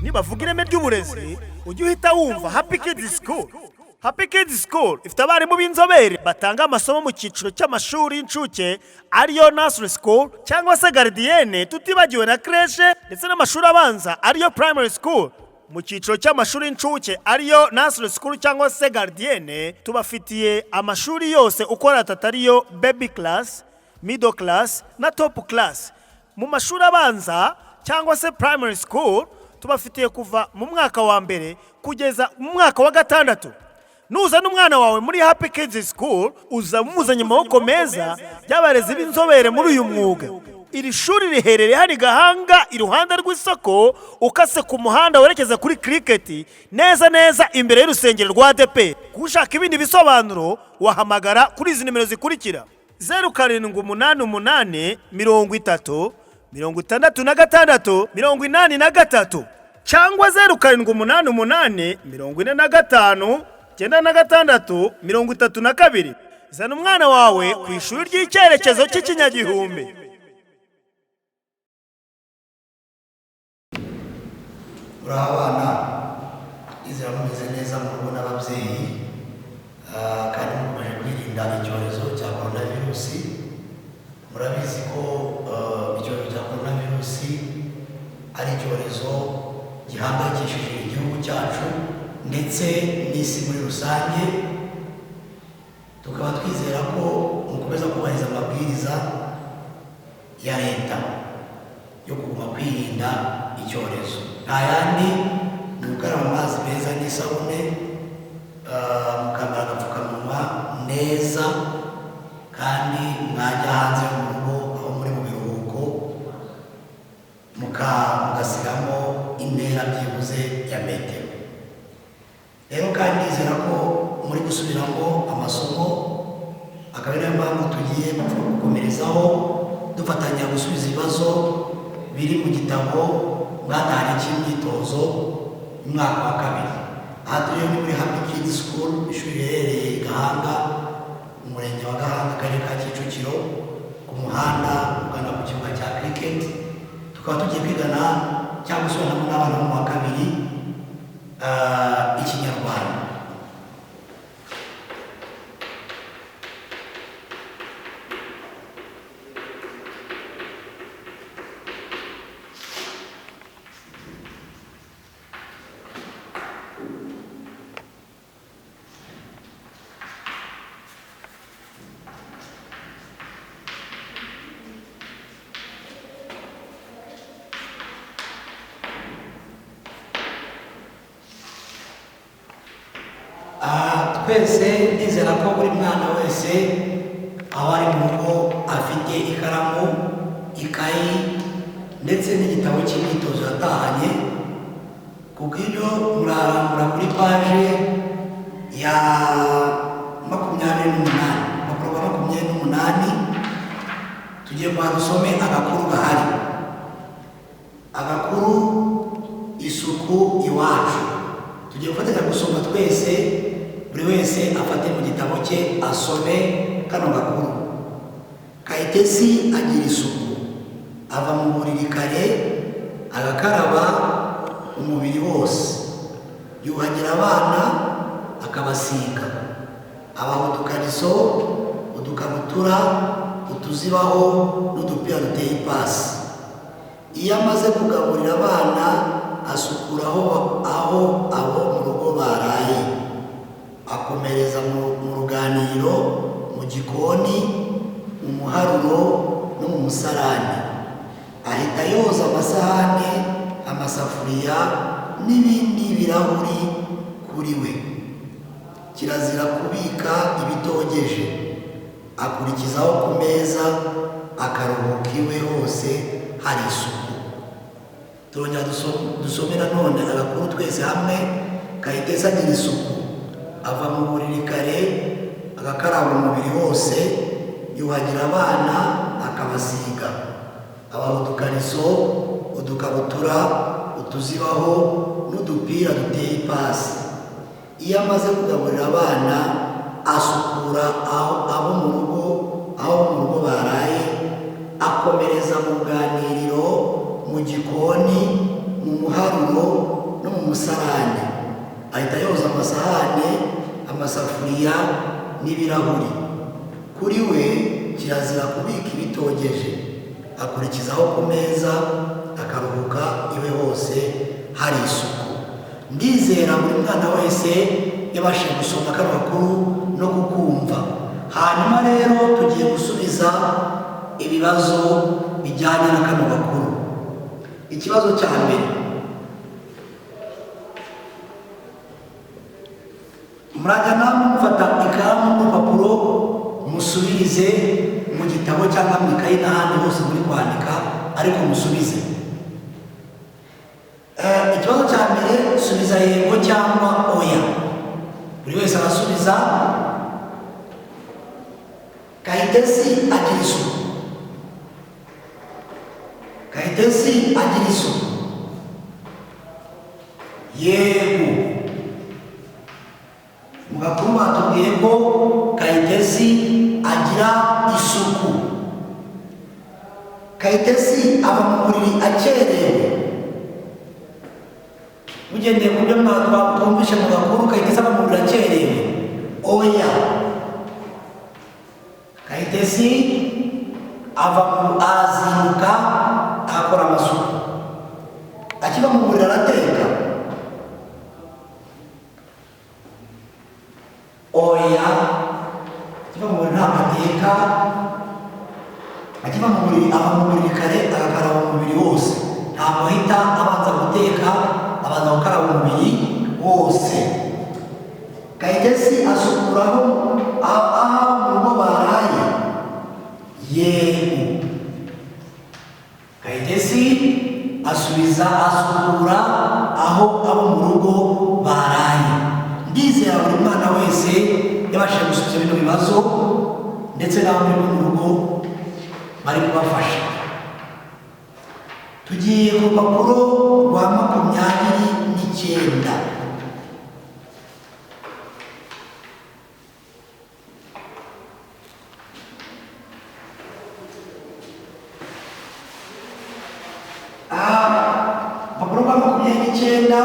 nibavuga ireme ry'uburezi ujye uhita wumva Happy Kids School. Happy Kids School ifite abarimu b'inzobere batanga amasomo mu cyiciro cy'amashuri y'incuke ariyo nursery school cyangwa se gardienne, tutibagiwe na creche ndetse n'amashuri abanza ariyo primary school. Mu cyiciro cy'amashuri y'incuke ariyo nursery school cyangwa se gardienne, tubafitiye amashuri yose uko ariyo baby class, middle class na top class. Mu mashuri abanza cyangwa se primary school tubafitiye kuva mu mwaka wa mbere kugeza mu mwaka wa gatandatu. Nuzana umwana wawe muri Happy Kids School uzamuzanye amaboko meza y'abarezi b'inzobere muri uyu mwuga. Iri shuri riherereye hari Gahanga iruhande rw'isoko ukase ku muhanda werekeza kuri cricket neza imbere y'urusengero rwa ADP. Kushaka ibindi bisobanuro wahamagara kuri izi nimero zikurikira: 0788 30 66 83 cyangwa 0788 45 96 32. Zana umwana wawe ku ishuri ry'icyerekezo cy'ikinyagihumbi. Urabana izira mumeze neza mu rugo n'ababyeyi kandi mukomeje kwirinda icyorezo cya coronavirus. Murabizi ko icyorezo cya coronavirus ari icyorezo gihangayikishije igihugu cyacu ndetse n'isi muri rusange. Tukaba twizera ko mukomeza kubahiriza amabwiriza ya leta yo kuguma kwirinda icyorezo. Nta yandi ni ugukaraba amazi meza n'isabune, mukambara agapfukamunwa neza, kandi mwajya hanze mu rugo aho muri mu biruhuko mugasigamo intera byibuze ya metero. Rero kandi nizera ko muri gusubiramo amasomo, akaba ariyo mpamvu tugiye gukomerezaho dufatanya gusubiza ibibazo biri mu gitabo mwatahanye cy'imyitozo umwaka wa kabiri. Aha turiyo ni muri Happy Kids School, ishuri riherereye Gahanga, umurenge wa Gahanga, akarere ka Kicukiro, ku muhanda ugana ku kibuga cya cricket. Tukaba tugiye kwigana cyangwa gusubiramo n'abana mu wa kabiri ikinyarwanda. Twese nizera ko buri mwana wese aho ari mu rugo afite ikaramu, ikayi ndetse n'igitabo cy'imyitozo yatahanye. Kubw'ibyo murarambura kuri paje ya 28 tugiye dusome agakuru gahari. Agakuru isuku iwacu. Tugiye gufatanya gusoma twese, buri wese afate mu gitabo cye asome kano gakuru. Kayitesi agira isuku, ava mu buriri kare agakaraba umubiri wose, yuhagira abana akabasiga, abaha udukariso, udukabutura, utuzibaho n'udupira duteye ipasi. Iyo amaze kugaburira abana asukura aho abo mu rugo baraye, akomereza mu ruganiriro, mu gikoni, mu muharuro no mu musarani. Ahita yoza amasahane, amasafuriya n'ibindi birahuri kuri we. Kirazira kubika ibitogeje. Akurikizaho ku meza, akaruhuka iwe hose hari isuku. Turongera dusome nanone agakuru twese hamwe. Kayitesi agira isuku, ava mu buriri kare agakaraba umubiri wose, yuhagira abana akabasiga, abaha udukariso, udukabutura, utuzibaho n'udupira duteye ipasi. Iyo amaze kugaburira abana asukura aho mu rugo baraye, akomereza mu ruganiriro, mu gikoni, mu muharuro umusarane, ahita yoza amasahane, amasafuriya n'ibirahuri. Kuri we kirazira kubika ibitogeje, akurikizaho ku meza akaruhuka iwe hose hari isuku. Ndizera buri mwana wese yabashije gusoma kano gakuru no kukumva. Hanyuma rero tugiye gusubiza ibibazo bijyanye na kano gakuru. Ikibazo cya mbere, murajya namwe mufata ikaramu n'urupapuro musubirize mu gitabo cyangwa mu ikayi n'ahandi hose muri kwandika, ariko musubize. Ikibazo cya mbere, subiza yego cyangwa oya. Buri wese arasubiza. Kayitesi agira isuku. Kayitesi agira isuku. Yego. Mu gakuru batubwiye ko Kayitesi agira isuku. Kayitesi ava mu buriri akerewe. Mugendeye ku byo twumvishe mu gakuru, Kayitesi ava mu buriri akerewe. Oya. Kayitesi arazinduka akora amasuku. Akiva mu buriri arateka. Oya. Akiva mu buriri ntabwo ateka. Akiva mu buriri ava mu buriri kare agakaraba umubiri wose. Ntabwo ahita abanza guteka, abanza gukaraba umubiri wose. Kayitesi asukuraho aho mu rugo baraye. Yego. Kayitesi asukura aho abo mu rugo baraye. Ndizera buri mwana wese yabashije gusubiza bino bibazo, ndetse n'abo mu rugo bari kubafasha. Tugiye ku rupapuro rwa 29. Urupapuro rwa 29,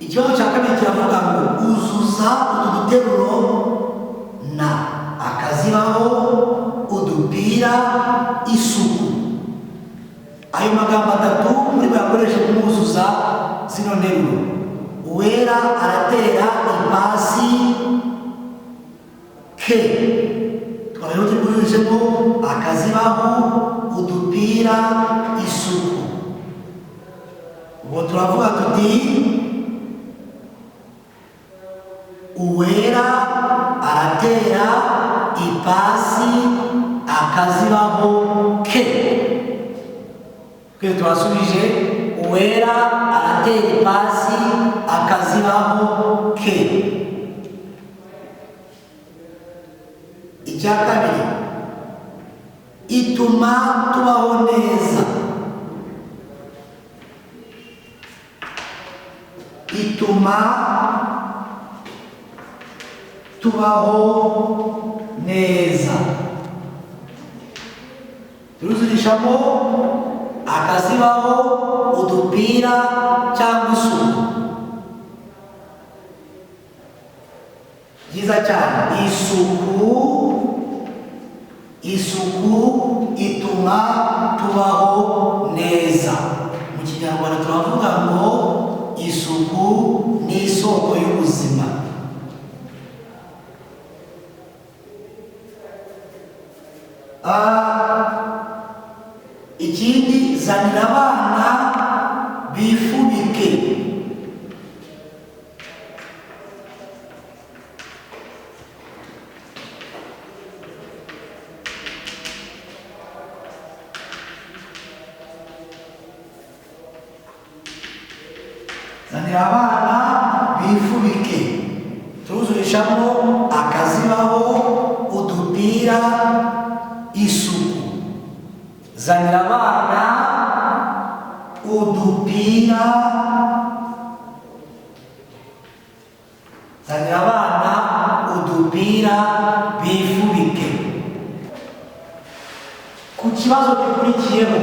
ikibazo cya kabiri kiravuga ngo uzuza utu duteruro na akazibaho, udupira, isuku. Ayo magambo atatu muri bakoreshe kumuzuza zino nteruro. Uwera aratera ipasi ke. Twabayeho turi akazibaho, udupira, isuku. Ubu turavuga tuti uwera aratera ipasi akazibaho ke. Kwe twasubije uwera aratera ipasi akazibaho ke. Icya kabiri, ituma tubaho neza. Ituma tubaho neza. Turuzurishamo akazibaho, udupira cyangwa isuku. Byiza cyane. Isuku ituma tubaho neza. Mu Kinyarwanda turavuga ngo isuku ni isoko y'ubuzima. Ikindi, zanira abana bifubike. Zanira abana bifubike. Turuzurishamo akazibaho, udupira, isuku. Zanira abana udupira. Zanira abana udupira bifubike. Ku kibazo gikurikiyeho,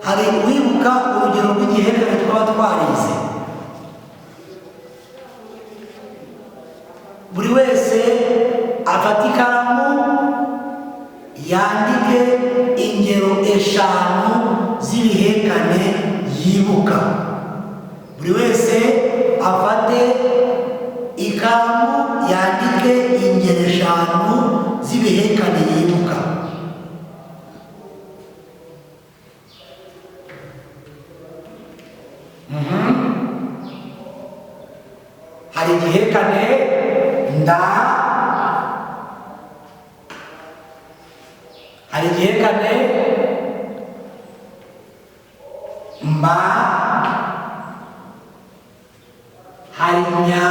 hari uwibuka urugero rw'igihekane twaba twarize. Buri wese afata ikaramu yandike ingero 5 z'ibihekane yibuka. Buri wese afate ikaramu yandike ingero 5 z'ibihekane yibuka. Hari igihekane nda, hari igihekane mba, hari nya,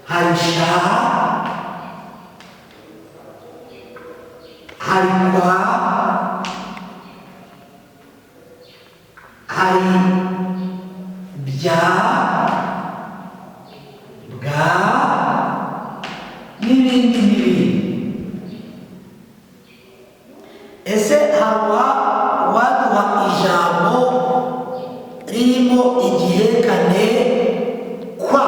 hari sha, hari kwa, hari bya, bwa, n'ibindi n'ibindi. Ese hawa waduha ijambo ririmo igihekane kwa?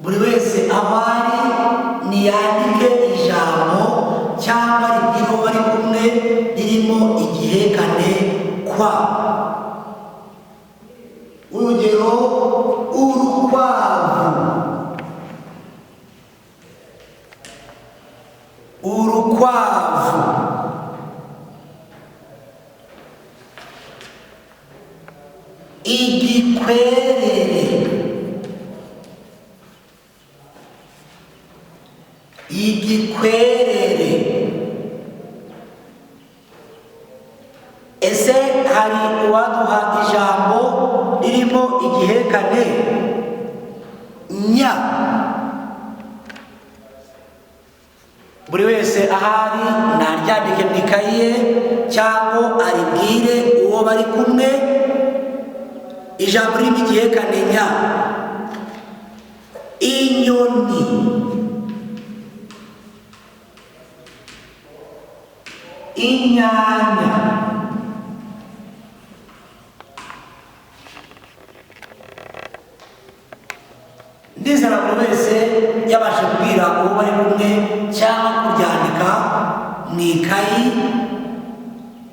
Buri wese abari niyandike ijambo cyangwa ribwira uwo bari kumwe ririmo igihekane kwa. Urugero, urukwavu, urukwavu. Igikwerere, igikwerere. Ese hari uwaduha ijambo ririmo igihekane nya? Buri wese ahari naryandike mu ikayi ye cyangwa aribwire uwo bari kumwe ijambo ririmo igihekane nya. Inyoni, inyanya, ndizera buri wese yabasha kubwira uwo bari kumwe cyangwa kubyandika mu ikayi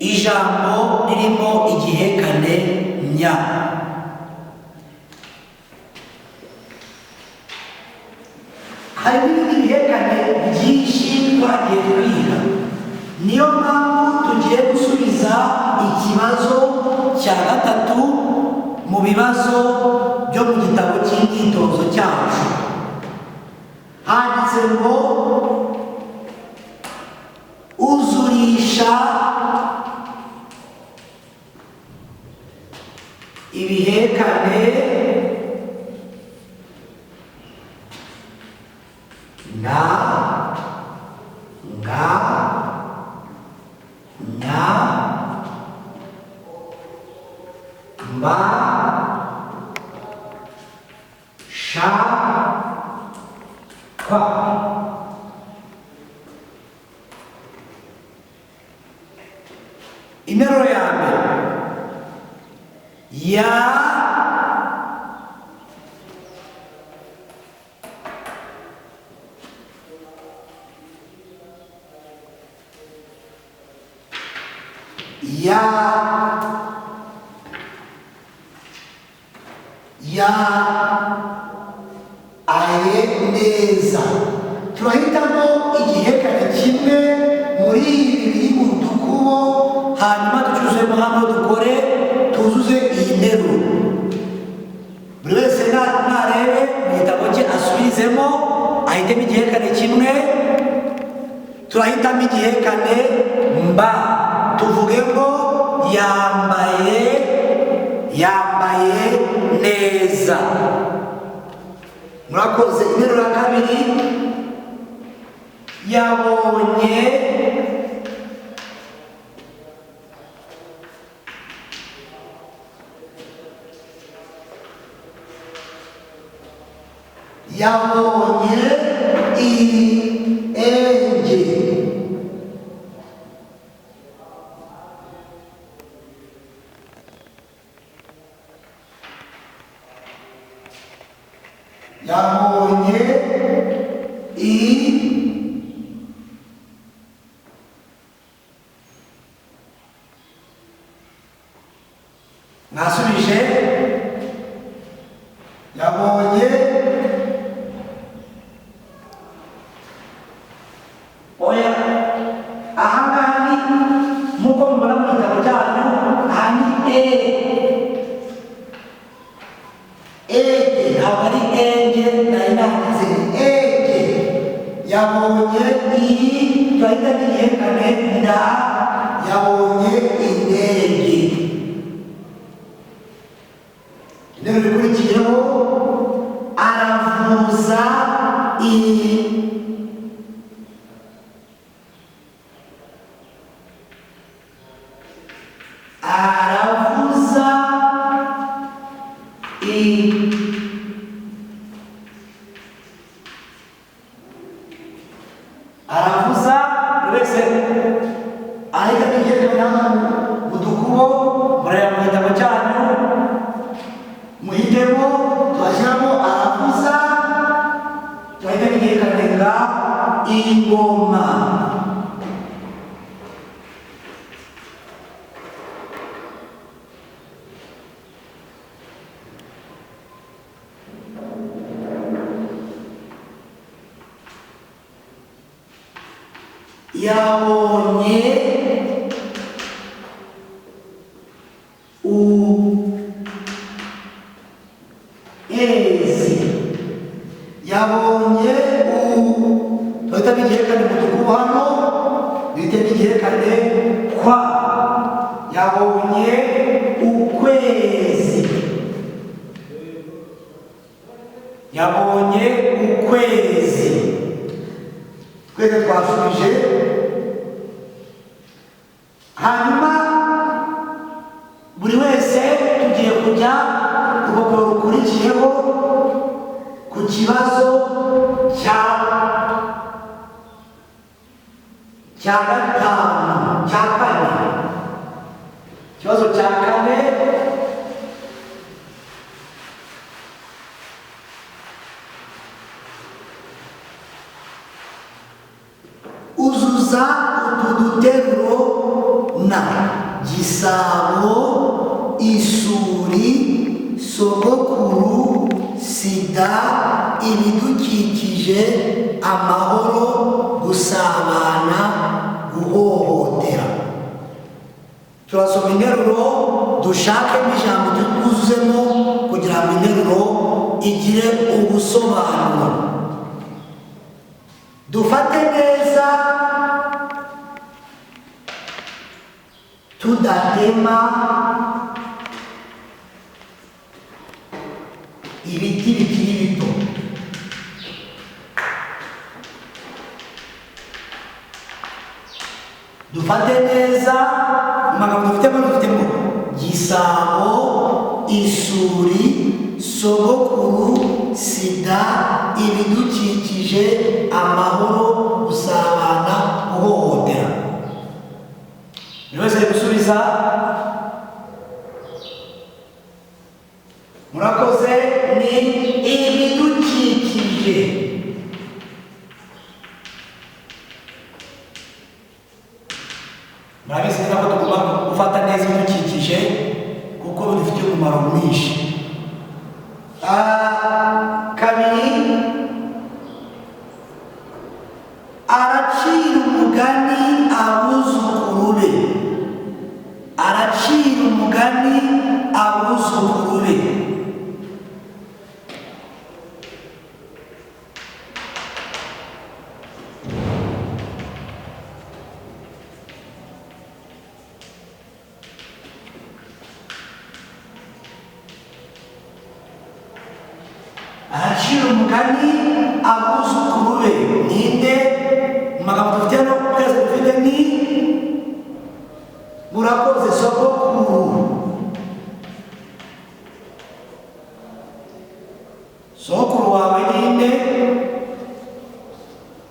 ijambo ririmo igihekane nya. Hari n'ibindi bihekane byinshi twagiye twiga, niyo mpamvu tugiye gusubiza ikibazo cya 3 mu bibazo byo mu gitabo cy'imyitozo cyacu. Handitse ngo uzurisha ibihekane na, nga, nya, mba, sha, kwa. Interuro ya mbere, ya, ya, ya, aye neza. Turahitamo igihekane kimwe muri ibi biri mu dukubo, hanyuma ducuzemo hano dukore tuzuze iyi nteruro. Buri wese narebe mu gitabo cye asubizemo ahitemo igihekane kimwe. Turahitamo igihekane mba, tuvuge ngo yambaye, yambaye neza. Murakoze. Interuro ya kabiri, yabonye, yabonye, indege. Yabonye nasubije yabonye oya ahangaha ni nk'uko mubona mu gitabo cyanyu aha ni ege ntabwo ari enge nari nanditse ege. Yabonye iyi turahita niyekane nda yabonye indege. Interuro ikurikiyeho aravuza iyi. Aravuza iyi. Aravuza buri wese ahita abigereranya mu dukubo mureba mu gitabo cyanyu muhitemo twashyiramo aravuza turahita bigerekanira ingoma. Yabonye ezi. Yabonye tuhita bigerekane mu dukubo hano bihite bigerekane kwa. Yabonye ukwezi. Yabonye ukwezi. Twese twasubije. Hanyuma buri wese tugiye kujya ku rupapuro rukurikiyeho ku kibazo cya gatanu cya kane. Ikibazo cya kane uzuza utu duteruro na gisabo, isuri, sogokuru, sida, ibidukikije, amahoro, gusabana, guhohotera. Turasoma interuro dushakemo ijambo twuzuzemo kugira ngo interuro igire ubusobanuro. Dufate neza tudatema ibiti bikiri bito. Dufate neza amagambo dufitemo gisabo, isuri, sogokuru, sida, ibidukikije, amahoro, gusabana, guhohotera. Buri wese ari gusubiza. Murakoze. Ni ibidukikije. Murabizi neza ko tugomba gufata neza ibidukikije kuko bidufitiye umumaro mwinshi. Kabiri, aracira umugani abuzukuru be. Aracira umugani abuzukuru be. Aracira umugani abuzukuru be. Ninde? Mu magambo dufite no kwezi dufite ni murakoze sogokuru. Sogokuru wawe ninde?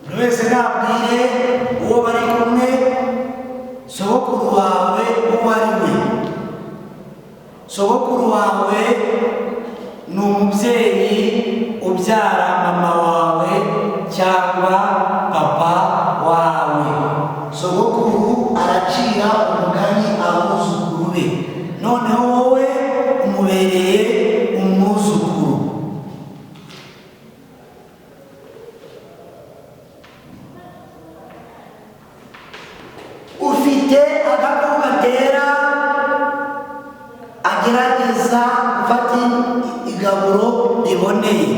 Buri wese wese nabwire uwo bari kumwe sogokuru wawe uwo ari we. Sogokuru wawe ni umubyeyi ubyara mama wawe cyangwa papa wawe. Sogokuru aracira umugani abuzukuru be, noneho wowe umubereye umwuzukuru. Ufite agakoko gatera agerageza gufata igaburo riboneye.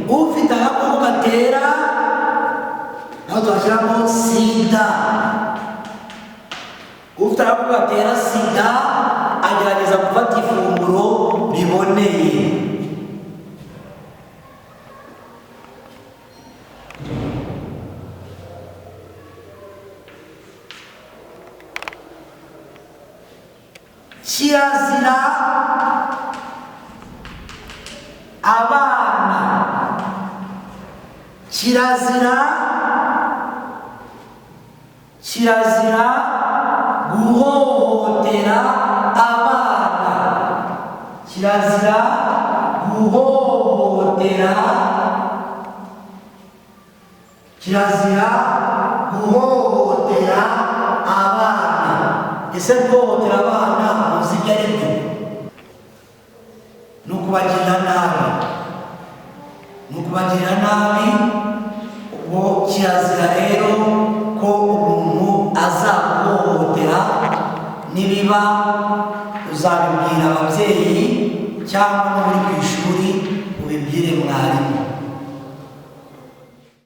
Ufite agakoko gatera naho twashyiramo sida. Ufite agakoko gatera sida agerageza gufata ifunguro riboneye. Kirazira abana, kirazira guhohotera abana, kirazira guhohotera, kirazira guhohotera abana. Ese guhohotera abana muzi ibyo ari byo? Ni ukubagirira nabi, ni ukubagirira nabi. Ubwo kirazira rero ko umuntu azaguhohotera, nibiba uzabibwira ababyeyi cyangwa n'uri ku ishuri